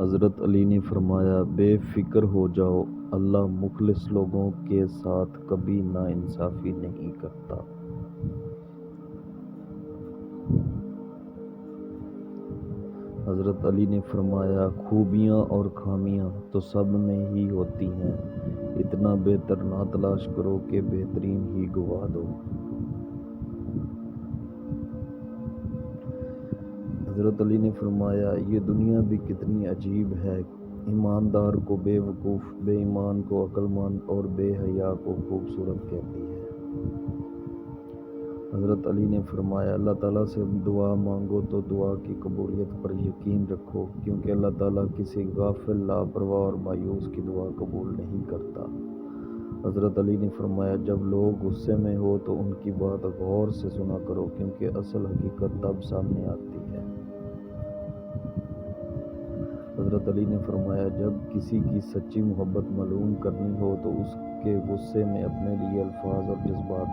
حضرت علی نے فرمایا، بے فکر ہو جاؤ، اللہ مخلص لوگوں کے ساتھ کبھی ناانصافی نہیں کرتا۔ حضرت علی نے فرمایا، خوبیاں اور خامیاں تو سب میں ہی ہوتی ہیں، اتنا بہتر نہ تلاش کرو کہ بہترین ہی گوا دو۔ حضرت علی نے فرمایا، یہ دنیا بھی کتنی عجیب ہے، ایماندار کو بے وقوف، بے ایمان کو عقل مند اور بے حیا کو خوبصورت کہتی ہے۔ حضرت علی نے فرمایا، اللہ تعالیٰ سے دعا مانگو تو دعا کی قبولیت پر یقین رکھو، کیونکہ اللہ تعالیٰ کسی غافل، لاپرواہ اور مایوس کی دعا قبول نہیں کرتا۔ حضرت علی نے فرمایا، جب لوگ غصے میں ہو تو ان کی بات غور سے سنا کرو، کیونکہ اصل حقیقت تب سامنے آتی ہے۔ حضرت علی نے فرمایا، جب کسی کی سچی محبت معلوم کرنی ہو تو اس کے غصے میں اپنے لیے الفاظ اور جذبات